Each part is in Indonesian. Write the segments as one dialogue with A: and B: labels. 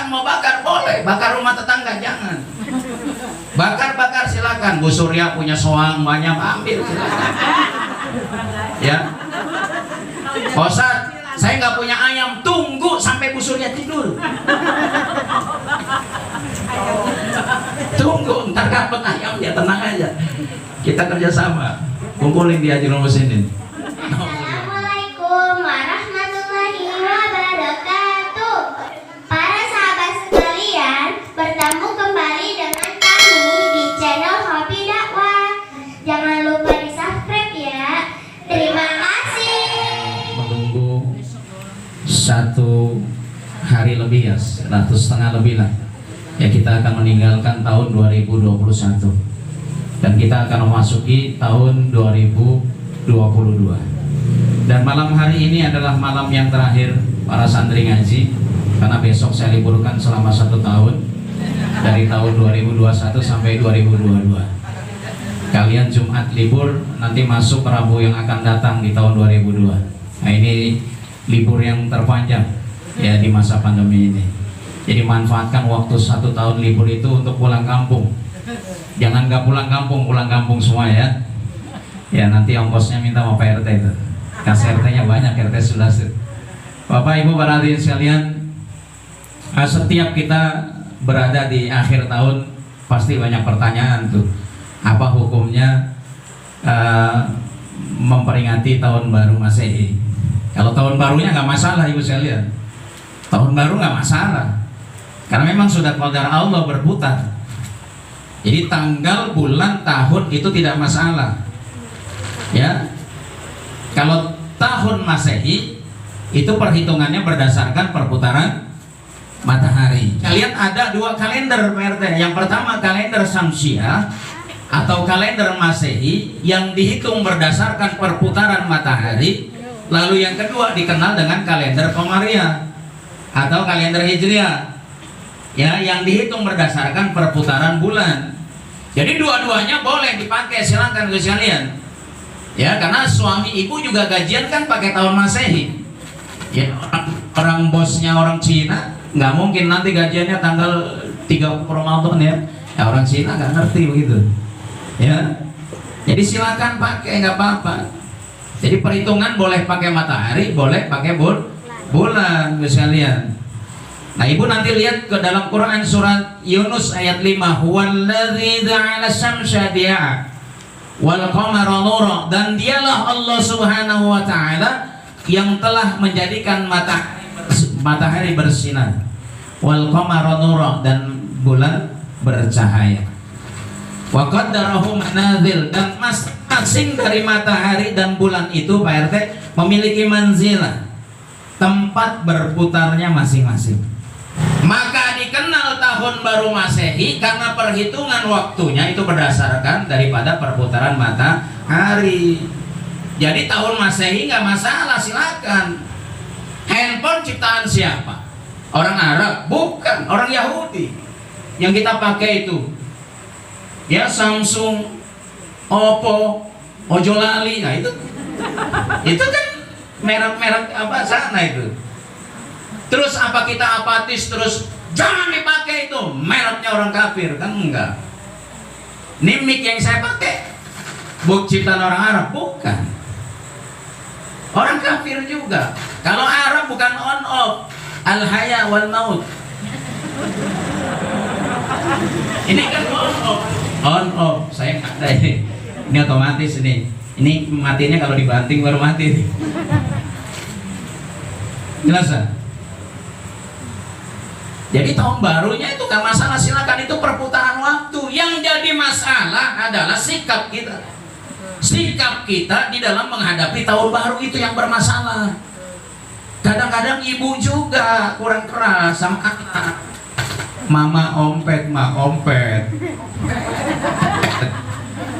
A: silakan, mau bakar boleh, bakar rumah tetangga jangan. Bakar silakan. Bu Surya punya soang banyak, ambil silakan. Ya. Ustaz, saya nggak punya ayam, tunggu sampai Bu Surya tidur. Tunggu, ntar dapat ayam ya, tenang aja. Kita kerjasama, kumpulin di Haji Muhsinin.
B: Assalamualaikum warahmatullahi wabarakatuh. Para sahabat sekalian, bertemu kembali dengan kami di channel Hobi Dakwah. Jangan lupa di subscribe ya. Terima kasih.
A: Menunggu 1 hari lebih ya, 1,5 lebih lah. Ya, kita akan meninggalkan tahun 2021 dan kita akan memasuki tahun 2022. Dan malam hari ini adalah malam yang terakhir para santri ngaji, karena besok saya liburkan selama 1 tahun, dari tahun 2021 sampai 2022. Kalian Jumat libur, nanti masuk Rabu yang akan datang di tahun 2002. Nah, ini libur yang terpanjang ya di masa pandemi ini. Jadi manfaatkan waktu 1 tahun libur itu untuk pulang kampung. Jangan nggak pulang kampung semua ya. Ya, nanti ongkosnya minta sama Pak RT itu. Kas RT-nya banyak, RT sudah. Bapak Ibu para hadirin sekalian, setiap kita berada di akhir tahun pasti banyak pertanyaan tuh. Apa hukumnya memperingati tahun baru Masehi? Kalau tahun barunya nggak masalah Ibu sekalian. Tahun baru nggak masalah. Karena memang sudah qadar Allah berputar. Jadi tanggal, bulan, tahun itu tidak masalah. Ya. Kalau tahun Masehi itu perhitungannya berdasarkan perputaran matahari. Kalian ada 2 kalender PRT. Yang pertama kalender Syamsiah atau kalender Masehi yang dihitung berdasarkan perputaran matahari. Lalu yang kedua dikenal dengan kalender Qamariah atau kalender Hijriah. Ya, yang dihitung berdasarkan perputaran bulan. Jadi dua-duanya boleh dipakai, silakan guys sekalian. Ya, karena suami ibu juga gajian kan pakai tahun Masehi. Ya, orang bosnya orang Cina nggak mungkin nanti gajiannya tanggal 30 Ramadan ya. Ya, orang Cina nggak ngerti begitu. Ya, jadi silakan pakai, nggak apa-apa. Jadi perhitungan boleh pakai matahari, boleh pakai bulan guys sekalian. Nah, ibu nanti lihat ke dalam Quran surat Yunus ayat 5, huwallazi ja'ala syamsa diya'a wal qamara nura, dan dialah Allah Subhanahu wa taala yang telah menjadikan matahari bersinar, wal qamara nura, dan bulan bercahaya, wa qaddarahu manazil, dan masing-masing dari matahari dan bulan itu Pak RT memiliki manzilah, tempat berputarnya masing-masing. Maka dikenal tahun baru Masehi karena perhitungan waktunya itu berdasarkan daripada perputaran matahari. Jadi tahun Masehi nggak masalah, silakan. Handphone ciptaan siapa? Orang Arab? Bukan, orang Yahudi. Yang kita pakai itu ya Samsung, Oppo, Ojolali. Nah itu kan merek-merek apa sana itu. Terus apa kita apatis terus jangan dipakai itu, mereknya orang kafir? Kan enggak. Ini mic yang saya pakai bukan ciptaan orang Arab, bukan. Orang kafir juga. Kalau Arab bukan on off, al haya wal maut. Ini kan on off. On off, saya nggak ada ini. Ini otomatis ini. Ini matinya kalau dibanting baru mati. Jelas ya? Jadi tahun barunya itu gak masalah, silakan, itu perputaran waktu. Yang jadi masalah adalah sikap kita. Sikap kita di dalam menghadapi tahun baru itu yang bermasalah. Kadang-kadang ibu juga kurang keras sama anak. Mama ompet, ma ompet.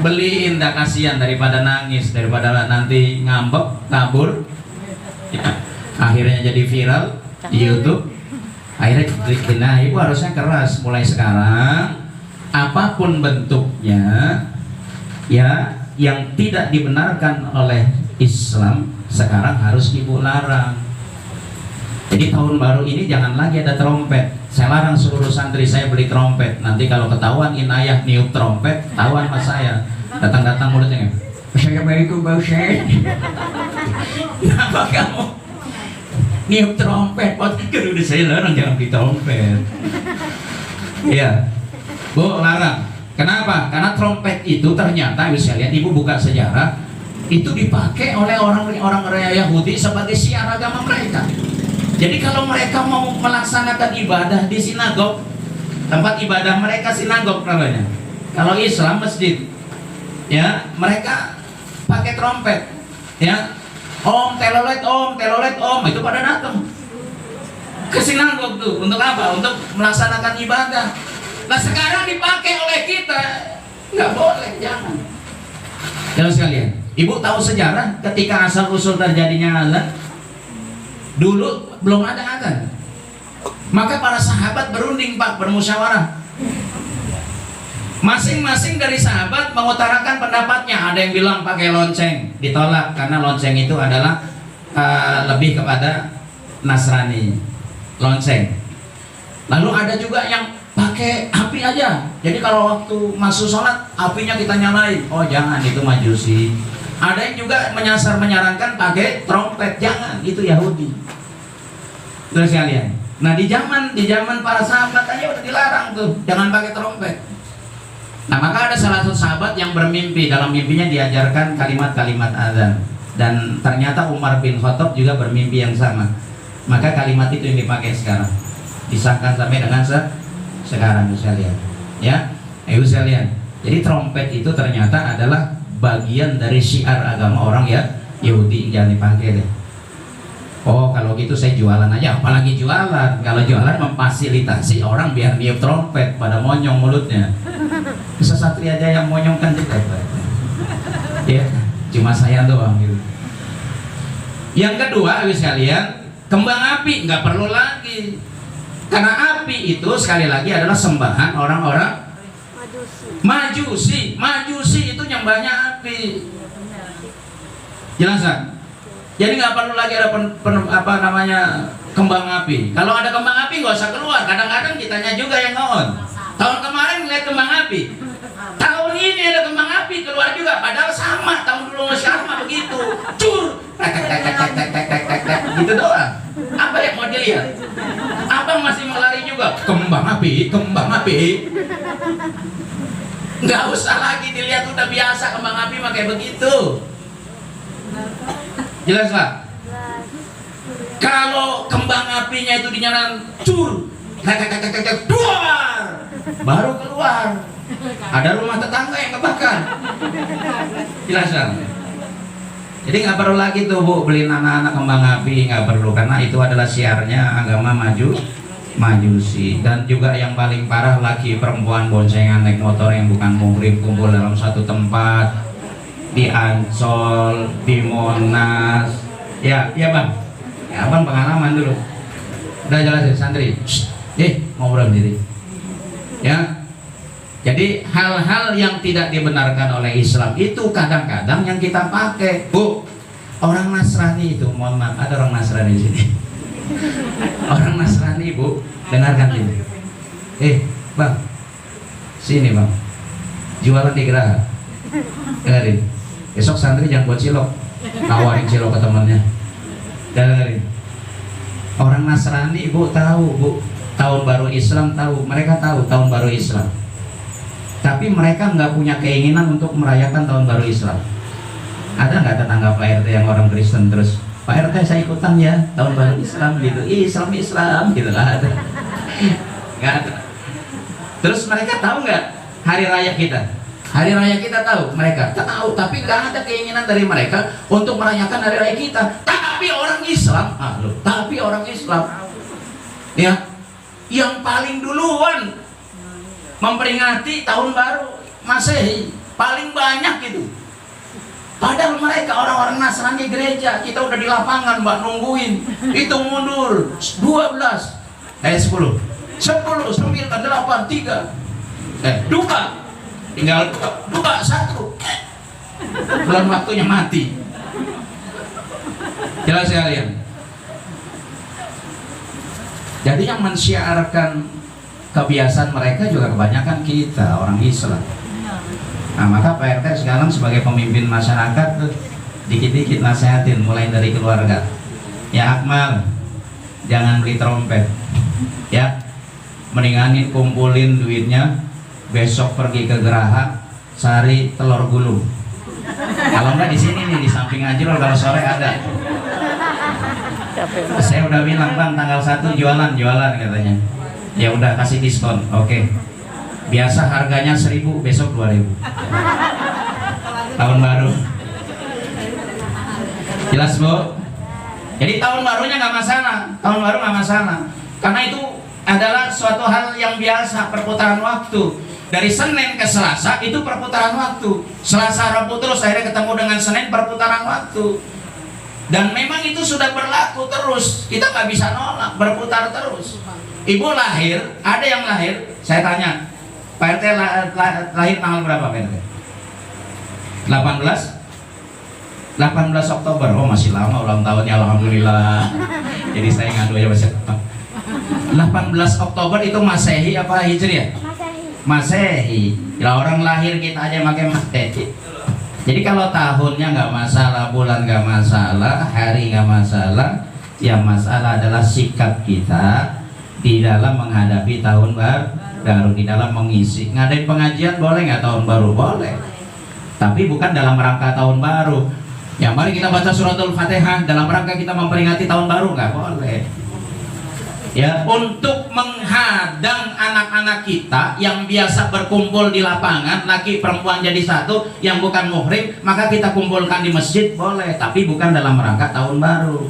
A: Beliin, dah kasihan daripada nangis, daripada nanti ngambek, kabur. Ya, akhirnya jadi viral di YouTube. Akhirnya nah, ibu harusnya keras mulai sekarang, apapun bentuknya ya yang tidak dibenarkan oleh Islam sekarang harus ibu larang. Jadi tahun baru ini jangan lagi ada trompet. Saya larang seluruh santri saya beli trompet. Nanti kalau ketahuan inayah niup trompet, ketahuan sama saya. Datang-datang mulutnya, Assalamualaikum Bang Syed. Kenapa kamu niup trompet? Udah saya larang jangan beli trompet. Iya, Bu, larang. Kenapa? Karena trompet itu ternyata, bisa lihat, Ibu buka sejarah, itu dipakai oleh orang-orang Yahudi sebagai syiar agama mereka. Jadi kalau mereka mau melaksanakan ibadah di sinagog, tempat ibadah mereka sinagog namanya. Kalau Islam masjid, ya mereka pakai trompet, ya om telolet om, itu pada datang ke sinagog tuh untuk apa? Untuk melaksanakan ibadah. Nah sekarang dipakai oleh kita, nggak boleh, jangan. Jangan sekalian. Ibu tahu sejarah ketika asal usul terjadinya azan? Dulu belum ada azan. Maka para sahabat berunding Pak, bermusyawarah. Masing-masing dari sahabat mengutarakan pendapatnya. Ada yang bilang pakai lonceng, ditolak karena lonceng itu adalah lebih kepada Nasrani. Lonceng. Lalu ada juga yang pakai api aja. Jadi kalau waktu masuk sholat apinya kita nyalain. Oh jangan, itu Majusi. Ada yang juga menyarankan pakai trompet. Jangan, itu Yahudi. Terus kalian. Nah di zaman para sahabat aja udah dilarang tuh, jangan pakai trompet. Nah maka ada salah satu sahabat yang bermimpi, dalam mimpinya diajarkan kalimat-kalimat azan. Dan ternyata Umar bin Khattab juga bermimpi yang sama. Maka kalimat itu yang dipakai sekarang, disahkan sampai dengan sekarang, bisa lihat. Ya, bisa lihat. Jadi trompet itu ternyata adalah bagian dari syiar agama orang ya Yahudi, jangan dipakai deh. Oh kalau gitu saya jualan aja, apalagi jualan. Kalau jualan memfasilitasi orang biar niup trompet, pada monyong mulutnya. Bisa satria aja yang monyongkan juga, ya cuma saya doang gitu. Yang kedua, sekalian, kembang api nggak perlu lagi, karena api itu sekali lagi adalah sembahan orang-orang Majusi. Majusi itu nyembahnya api. Jelasan. Jadi nggak perlu lagi ada kembang api. Kalau ada kembang api nggak usah keluar. Kadang-kadang kitanya juga yang ngon. Tahun kemarin lihat kembang api. Tahun ini ada kembang api keluar juga. Padahal sama tahun dulu masih sama begitu. Cur. Gitu doang. Apa yang mau dilihat? Abang masih melari juga. Kembang api. Nggak usah lagi dilihat, udah biasa kembang api pakai begitu. Jelas Pak? Kalau kembang apinya itu dinyalakan cur, duar, baru keluar. Ada rumah tetangga yang kebakar. Jelas Pak? Jadi nggak perlu lagi tuh Bu beliin anak-anak kembang api, nggak perlu, karena itu adalah syiarnya agama Majusi. Dan juga yang paling parah lagi, perempuan boncengan naik motor yang bukan muhrim kumpul dalam satu tempat di Ancol, di Monas. Ya Bang. Ya Abang pengalaman dulu. Udah jelasin santri. Ngobrol diri. Ya. Jadi hal-hal yang tidak dibenarkan oleh Islam itu kadang-kadang yang kita pakai. Bu, orang Nasrani itu, mohon maaf, ada orang Nasrani di sini. Orang Nasrani Bu, dengarkan ini. Bang, sini Bang, jualan di Geraha. Dengarin, besok santri jangan buat cilok, nawarin cilok ke temannya. Dengarin, orang Nasrani Bu tahu Bu, tahun baru Islam tahu, mereka tahu tahun baru Islam. Tapi mereka nggak punya keinginan untuk merayakan tahun baru Islam. Ada nggak tetangga Pak RT yang orang Kristen terus, Pak RT saya ikutan ya tahun baru Islam gitu, Islam gitu, nggak ada. Nggak ada. Terus mereka tahu nggak hari raya kita? Hari raya kita tahu, mereka tahu, tapi nggak ada keinginan dari mereka untuk merayakan hari raya kita. Tapi orang Islam, ya, yang paling duluan memperingati tahun baru Masehi, paling banyak gitu. Padahal mereka orang-orang Nasrani gereja, kita udah di lapangan Mbak nungguin. Itu mundur 12, 10, 9, 8, 3. Duka. Tinggal duka 1. Belum waktunya mati. Jelas sekalian. Jadi yang mensyiarkan kebiasaan mereka juga kebanyakan kita orang Islam. Nah, maka Pak RT sekarang sebagai pemimpin masyarakat tuh dikit-dikit nasihatin mulai dari keluarga. Ya Akmal, jangan beli trompet. Ya, mendinganin kumpulin duitnya, besok pergi ke Geraha cari telur gulung. Kalau enggak di sini nih di samping Ajrul kalau sore ada. Saya udah bilang Bang tanggal 1 jualan katanya. Ya udah kasih diskon. Oke. Biasa harganya 1.000, besok 2.000. Tahun baru. Jelas Bu? Jadi tahun barunya nggak masalah. Tahun baru nggak masalah. Karena itu adalah suatu hal yang biasa, perputaran waktu. Dari Senin ke Selasa itu perputaran waktu. Selasa Rabu terus akhirnya ketemu dengan Senin, perputaran waktu. Dan memang itu sudah berlaku terus. Kita nggak bisa nolak, berputar terus. Ibu lahir, ada yang lahir, saya tanya, Pak RT lahir tanggal berapa Pak RT? 18 Oktober. Oh masih lama ulang tahunnya, alhamdulillah. Jadi saya ngadu aja masih 18 Oktober itu Masehi apa Hijriah? Masehi. Ya orang lahir kita aja pakai Masehi. Jadi kalau tahunnya nggak masalah, bulan nggak masalah, hari nggak masalah, yang masalah adalah sikap kita di dalam menghadapi tahun baru, di dalam mengisi. Ngadain pengajian boleh nggak tahun baru? Boleh. Tapi bukan dalam rangka tahun baru. Ya mari kita baca suratul Fatihah dalam rangka kita memperingati tahun baru, nggak boleh. Ya, untuk menghadang anak-anak kita yang biasa berkumpul di lapangan, laki perempuan jadi satu, yang bukan muhrim, maka kita kumpulkan di masjid boleh, tapi bukan dalam rangka tahun baru.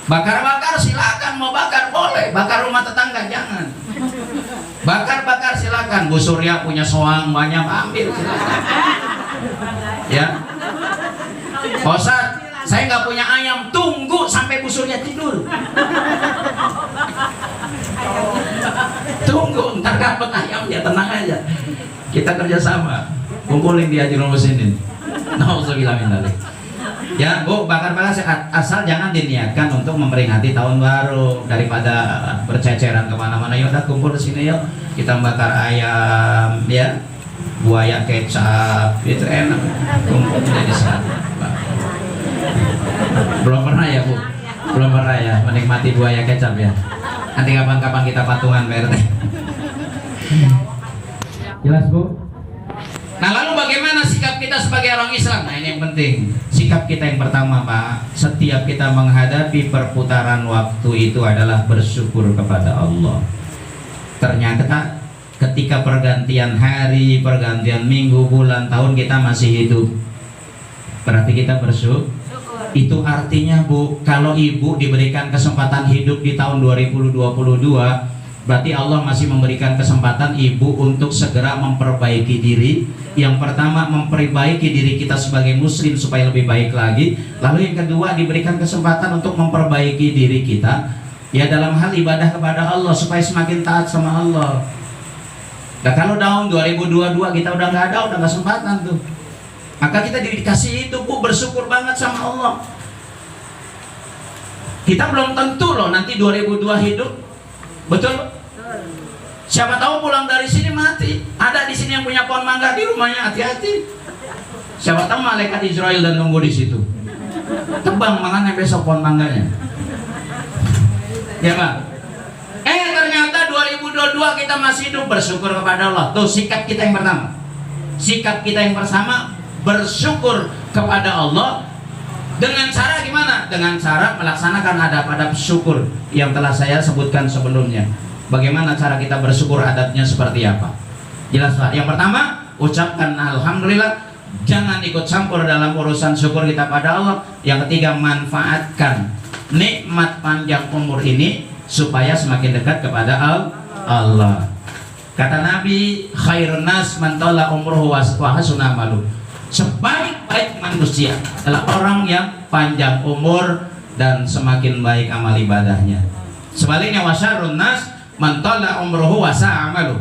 A: Bakar-bakar silakan, mau bakar boleh, bakar rumah tetangga jangan. Bakar-bakar silakan, Bu Surya punya soang banyak, ambil silakan. Ya, Ustaz, saya nggak punya ayam, tunggu sampai Bu Surya tidur. Tunggu, ntar dapat ayam ya, tenang aja. Kita kerjasama, kumpulin di Haji Musinin. Nauzubillah min dzalik. Ya Bu, bakar-bakar asal jangan diniatkan untuk memperingati tahun baru, daripada berceceran kemana-mana. Ya udah kumpul di sini yuk, kita bakar ayam, ya, buaya kecap, itu enak. Kumpul jadi satu. Belum pernah ya Bu? Belum pernah ya menikmati buaya kecap ya? Nanti kapan-kapan kita patungan Pak RT. Jelas Bu? Nah lalu bagaimana sikap kita sebagai orang Islam? Nah ini yang penting. Sikap kita yang pertama Pak, setiap kita menghadapi perputaran waktu itu adalah bersyukur kepada Allah. Ternyata ketika pergantian hari, pergantian minggu, bulan, tahun kita masih hidup, berarti kita bersyukur. Itu artinya Bu, kalau ibu diberikan kesempatan hidup di tahun 2022, berarti Allah masih memberikan kesempatan ibu untuk segera memperbaiki diri. Yang pertama, memperbaiki diri kita sebagai muslim supaya lebih baik lagi. Lalu yang kedua, diberikan kesempatan untuk memperbaiki diri kita ya dalam hal ibadah kepada Allah supaya semakin taat sama Allah. Nah kalau tahun 2022 kita udah nggak ada, udah nggak kesempatan tuh. Maka kita dikasih itu Bu, bersyukur banget sama Allah. Kita belum tentu loh nanti 2002 hidup. Betul? Siapa tahu pulang dari sini mati. Ada di sini yang punya pohon mangga di rumahnya, hati-hati. Siapa tahu malaikat Israel dan nunggu di situ. Tebang makanya besok pohon mangganya. Ya Pak. Ternyata 2022 kita masih hidup, bersyukur kepada Allah. Tuh sikap kita yang pertama. Sikap kita yang pertama, bersyukur kepada Allah. Dengan cara gimana? Dengan cara melaksanakan adab-adab syukur yang telah saya sebutkan sebelumnya. Bagaimana cara kita bersyukur, adabnya seperti apa? Jelas Pak. Yang pertama, ucapkan alhamdulillah. Jangan ikut campur dalam urusan syukur kita pada Allah. Yang ketiga, manfaatkan nikmat panjang umur ini supaya semakin dekat kepada Allah. Kata Nabi, khairun nas man tala umruhu wa hasuna amaluhu. Sebaik-baik manusia adalah orang yang panjang umur dan semakin baik amal ibadahnya. Sebaliknya, wasyarrun nas man tala umruhu wa sa'a amaluhu.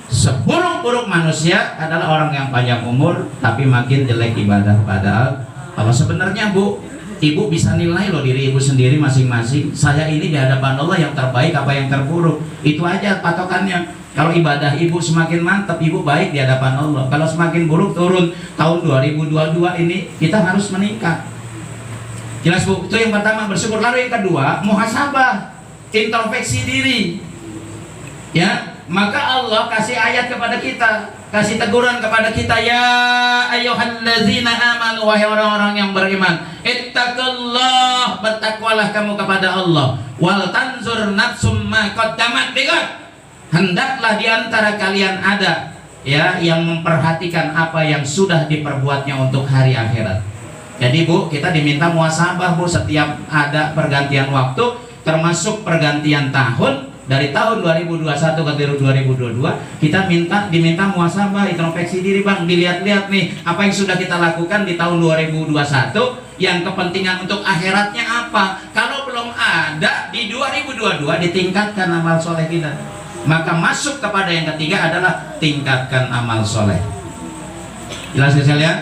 A: Seburuk-buruk manusia adalah orang yang panjang umur tapi makin jelek ibadah pada Allah. Sebenarnya Bu, Ibu bisa nilai loh diri ibu sendiri masing-masing. Saya ini di hadapan Allah yang terbaik apa yang terburuk. Itu aja patokannya. Kalau ibadah ibu semakin mantap, ibu baik di hadapan Allah. Kalau semakin buruk, turun. Tahun 2022 ini kita harus meningkat. Jelas Bu? Itu yang pertama, bersyukur. Lalu yang kedua, muhasabah, introspeksi diri. Ya, maka Allah kasih ayat kepada kita, kasih teguran kepada kita, ya ayyuhallazina amanu, wahai orang-orang yang beriman, ittaqullah, bertakwalah kamu kepada Allah, wal tanzur nafsum ma qaddamat lighad, hendaklah di antara kalian ada ya yang memperhatikan apa yang sudah diperbuatnya untuk hari akhirat. Jadi Bu, kita diminta muhasabah Bu, setiap ada pergantian waktu, termasuk pergantian tahun. Dari tahun 2021 ke 2022 kita diminta muhasabah, introspeksi diri Bang, dilihat-lihat nih apa yang sudah kita lakukan di tahun 2021 yang kepentingan untuk akhiratnya apa. Kalau belum ada di 2022 ditingkatkan amal soleh kita. Maka masuk kepada yang ketiga adalah tingkatkan amal soleh. Jelas ya sekalian?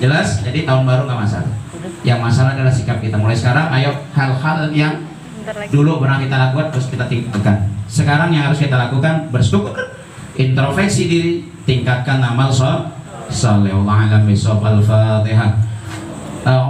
A: Jelas? Jadi tahun baru nggak masalah. Yang masalah adalah sikap kita. Mulai sekarang ayo hal-hal yang dulu pernah kita lakukan terus kita tingkatkan. Sekarang yang harus kita lakukan bersyukur, introspeksi diri, tingkatkan amal soleh. Al-Fatihah.